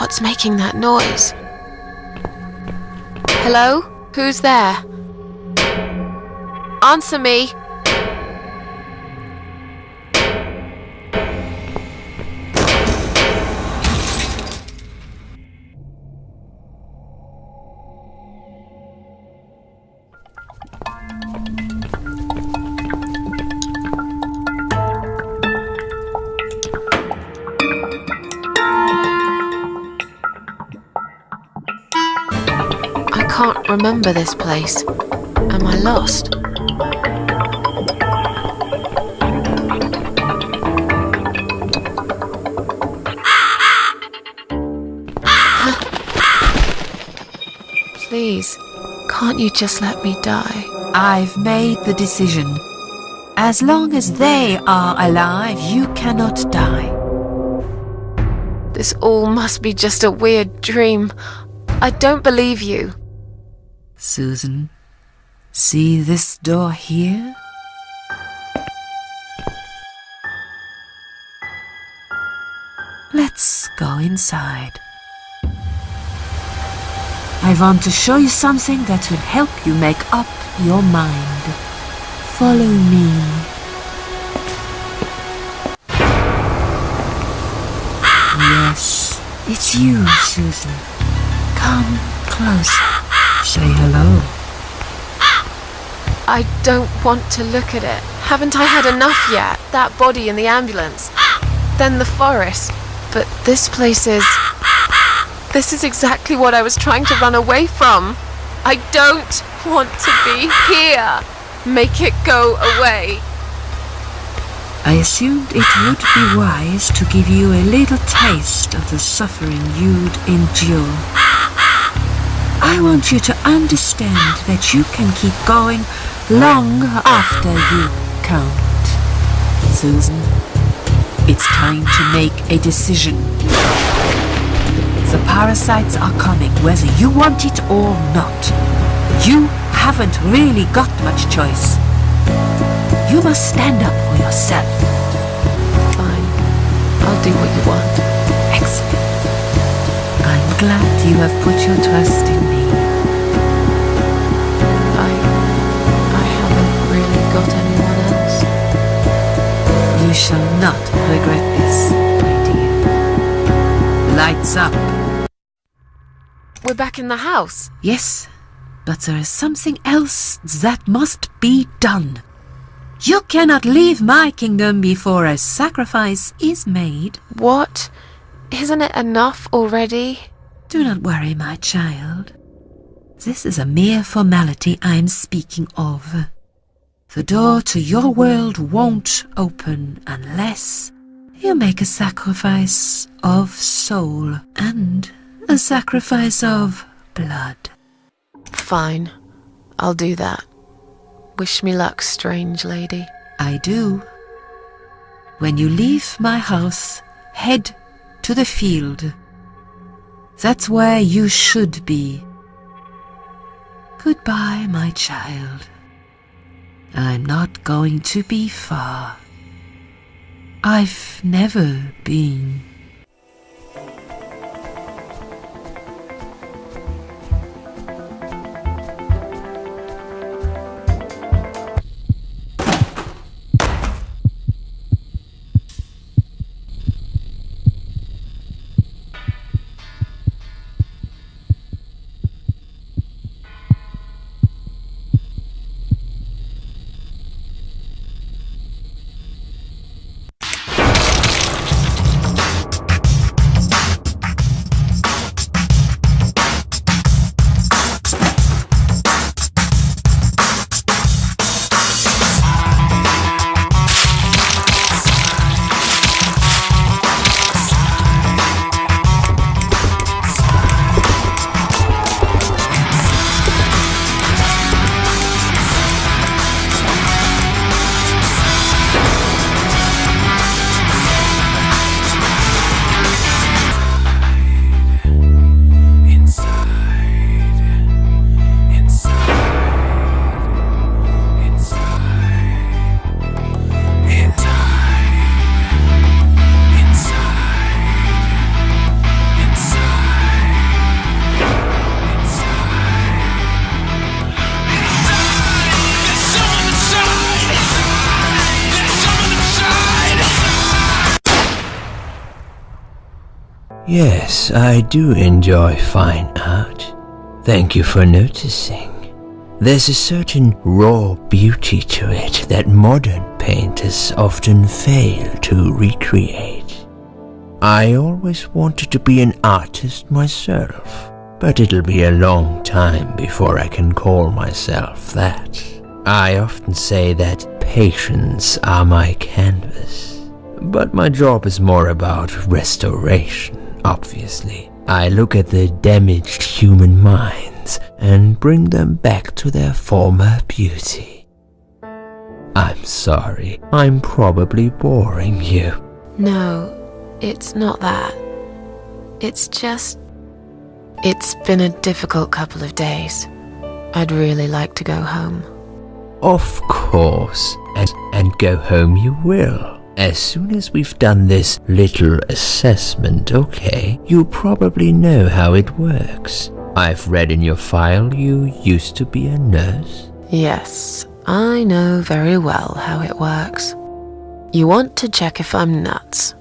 What's making that noise? Hello? Who's there? Answer me! I can't remember this place. Am I lost? Please, can't you just let me die? I've made the decision. As long as they are alive, you cannot die. This all must be just a weird dream. I don't believe you. Susan, see this door here? Let's go inside. I want to show you something that will help you make up your mind. Follow me. Yes, it's you, Susan. Come closer. Say hello. I don't want to look at it. Haven't I had enough yet? That body in the ambulance. Then the forest. But this place is... This is exactly what I was trying to run away from. I don't want to be here. Make it go away. I assumed it would be wise to give you a little taste of the suffering you'd endure. I want you to understand that you can keep going long after you can't. Susan, it's time to make a decision. The parasites are coming, whether you want it or not. You haven't really got much choice. You must stand up for yourself. Fine. I'll do what you want. Excellent. I'm glad you have put your trust in me. I haven't really got anyone else. You shall not regret this, my dear. Lights up. We're back in the house. Yes, but there is something else that must be done. You cannot leave my kingdom before a sacrifice is made. What? Isn't it enough already? Do not worry, my child. This is a mere formality I'm speaking of. The door to your world won't open unless you make a sacrifice of soul and a sacrifice of blood. Fine. I'll do that. Wish me luck, strange lady. I do. When you leave my house, head to the field. That's where you should be. Goodbye, my child. I'm not going to be far. I've never been. Yes, I do enjoy fine art. Thank you for noticing. There's a certain raw beauty to it that modern painters often fail to recreate. I always wanted to be an artist myself, but it'll be a long time before I can call myself that. I often say that patience are my canvas, but my job is more about restoration. Obviously, I look at the damaged human minds and bring them back to their former beauty. I'm sorry, I'm probably boring you. No, it's not that. It's just... It's been a difficult couple of days. I'd really like to go home. Of course, and go home you will. As soon as we've done this little assessment, okay, you probably know how it works. I've read in your file you used to be a nurse. Yes, I know very well how it works. You want to check if I'm nuts.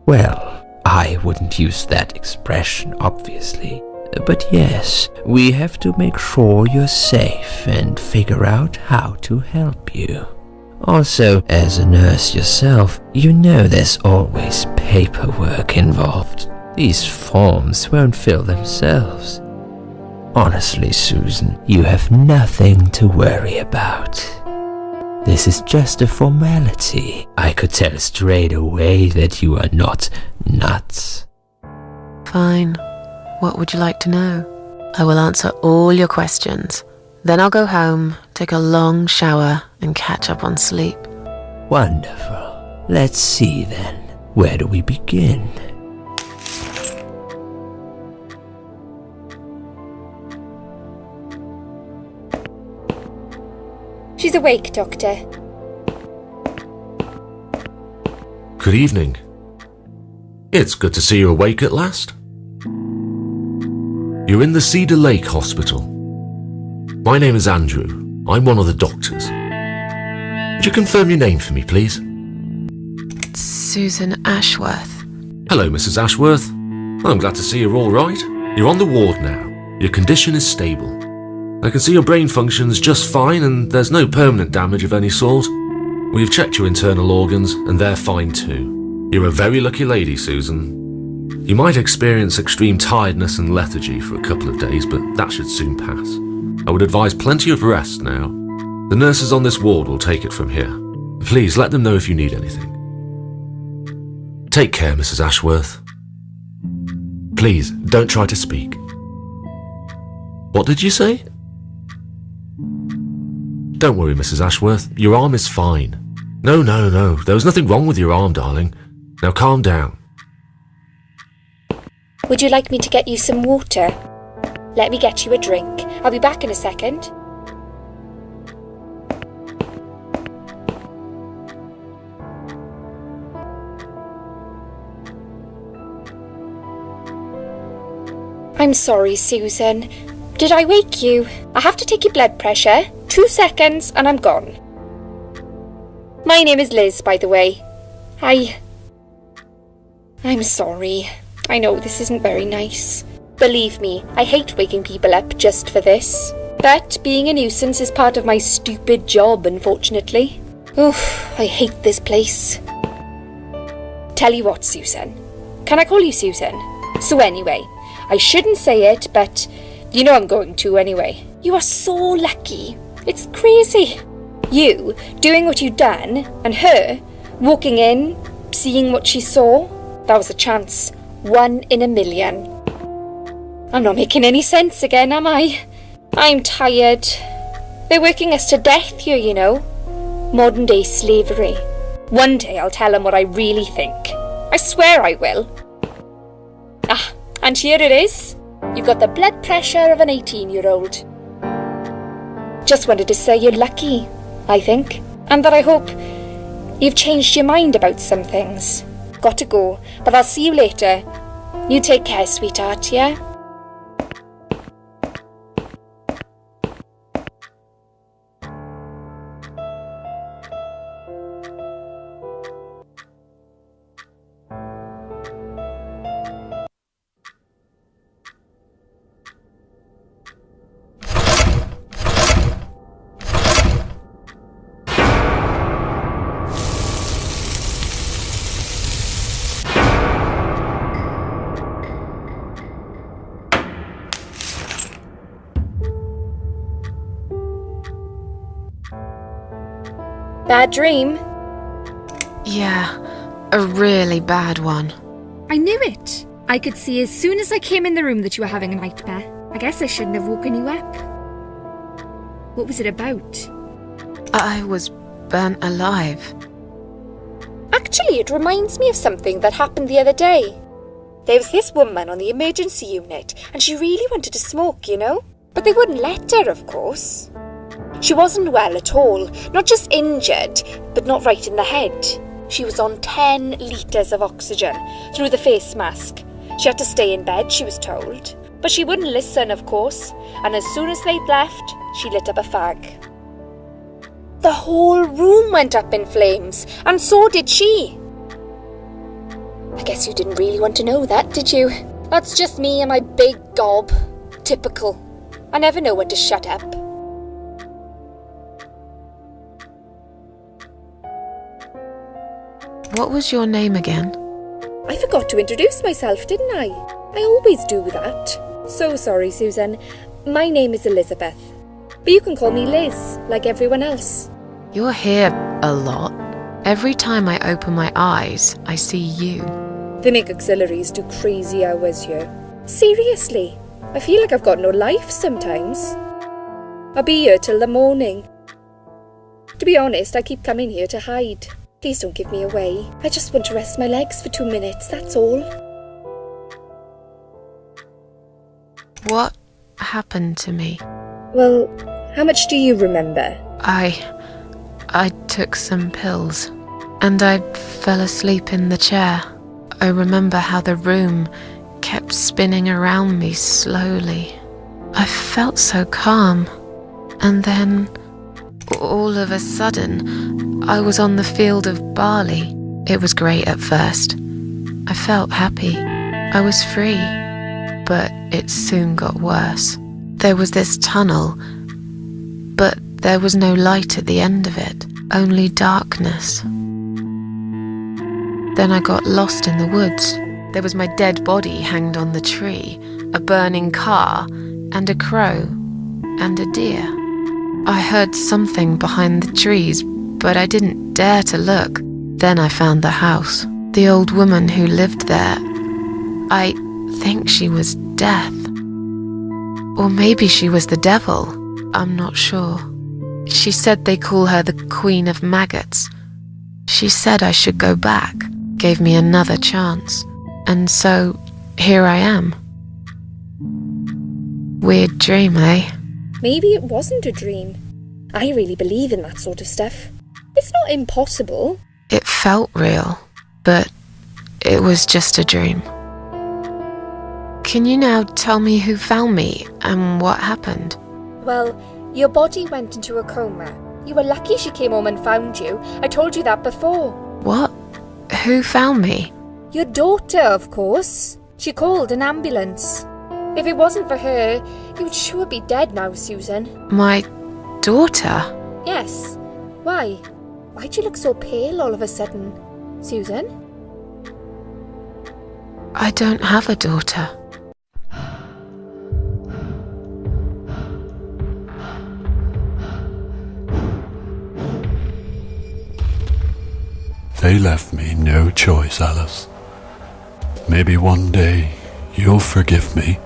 Well, I wouldn't use that expression, obviously. But yes, we have to make sure you're safe and figure out how to help you. Also, as a nurse yourself, you know there's always paperwork involved. These forms won't fill themselves. Honestly, Susan, you have nothing to worry about. This is just a formality. I could tell straight away that you are not nuts. Fine. What would you like to know? I will answer all your questions. Then I'll go home, take a long shower, and catch up on sleep. Wonderful. Let's see then. Where do we begin? She's awake, Doctor. Good evening. It's good to see you awake at last. You're in the Cedar Lake Hospital. My name is Andrew. I'm one of the doctors. Would you confirm your name for me, please? Susan Ashworth. Hello, Mrs. Ashworth. I'm glad to see you're all right. You're on the ward now. Your condition is stable. I can see your brain functions just fine and there's no permanent damage of any sort. We've checked your internal organs and they're fine too. You're a very lucky lady, Susan. You might experience extreme tiredness and lethargy for a couple of days, but that should soon pass. I would advise plenty of rest now. The nurses on this ward will take it from here. Please let them know if you need anything. Take care, Mrs. Ashworth. Please, don't try to speak. What did you say? Don't worry, Mrs. Ashworth. Your arm is fine. No. There was nothing wrong with your arm, darling. Now calm down. Would you like me to get you some water? Let me get you a drink. I'll be back in a second. I'm sorry, Susan. Did I wake you? I have to take your blood pressure. 2 seconds and I'm gone. My name is Liz, by the way. I'm sorry. I know this isn't very nice. Believe me, I hate waking people up just for this. But being a nuisance is part of my stupid job, unfortunately. Oof, I hate this place. Tell you what, Susan. Can I call you Susan? So anyway, I shouldn't say it, but you know I'm going to anyway. You are so lucky. It's crazy. You doing what you'd done, and her walking in, seeing what she saw. That was a chance. 1 in a million. I'm not making any sense again, am I? I'm tired. They're working us to death here, you know. Modern day slavery. One day I'll tell them what I really think. I swear I will. Ah, and here it is. You've got the blood pressure of an 18-year-old. Just wanted to say you're lucky, I think. And that I hope you've changed your mind about some things. Got to go, but I'll see you later. You take care, sweetheart, yeah? Bad dream? Yeah, a really bad one. I knew it. I could see as soon as I came in the room that you were having a nightmare. I guess I shouldn't have woken you up. What was it about? I was burnt alive. Actually, it reminds me of something that happened the other day. There was this woman on the emergency unit, and she really wanted to smoke, you know? But they wouldn't let her, of course. She wasn't well at all, not just injured, but not right in the head. She was on 10 litres of oxygen through the face mask. She had to stay in bed, she was told. But she wouldn't listen, of course, and as soon as they'd left, she lit up a fag. The whole room went up in flames, and so did she. I guess you didn't really want to know that, did you? That's just me and my big gob. Typical. I never know when to shut up. What was your name again? I forgot to introduce myself, didn't I? I always do that. So sorry, Susan. My name is Elizabeth. But you can call me Liz, like everyone else. You're here a lot. Every time I open my eyes, I see you. They make auxiliaries do crazy hours here. Seriously, I feel like I've got no life sometimes. I'll be here till the morning. To be honest, I keep coming here to hide. Please don't give me away. I just want to rest my legs for 2 minutes, that's all. What happened to me? Well, how much do you remember? I took some pills, and I fell asleep in the chair. I remember how the room kept spinning around me slowly. I felt so calm, and then, all of a sudden, I was on the field of barley. It was great at first. I felt happy. I was free, but it soon got worse. There was this tunnel, but there was no light at the end of it, only darkness. Then I got lost in the woods. There was my dead body hanged on the tree, a burning car, and a crow, and a deer. I heard something behind the trees, but I didn't dare to look. Then I found the house. The old woman who lived there, I think she was Death. Or maybe she was the devil. I'm not sure. She said they call her the Queen of Maggots. She said I should go back, gave me another chance. And so, here I am. Weird dream, eh? Maybe it wasn't a dream. I really believe in that sort of stuff. It's not impossible. It felt real, but it was just a dream. Can you now tell me who found me and what happened? Well, your body went into a coma. You were lucky she came home and found you. I told you that before. What? Who found me? Your daughter, of course. She called an ambulance. If it wasn't for her, you would sure be dead now, Susan. My daughter? Yes. Why? Why'd you look so pale all of a sudden, Susan? I don't have a daughter. They left me no choice, Alice. Maybe one day you'll forgive me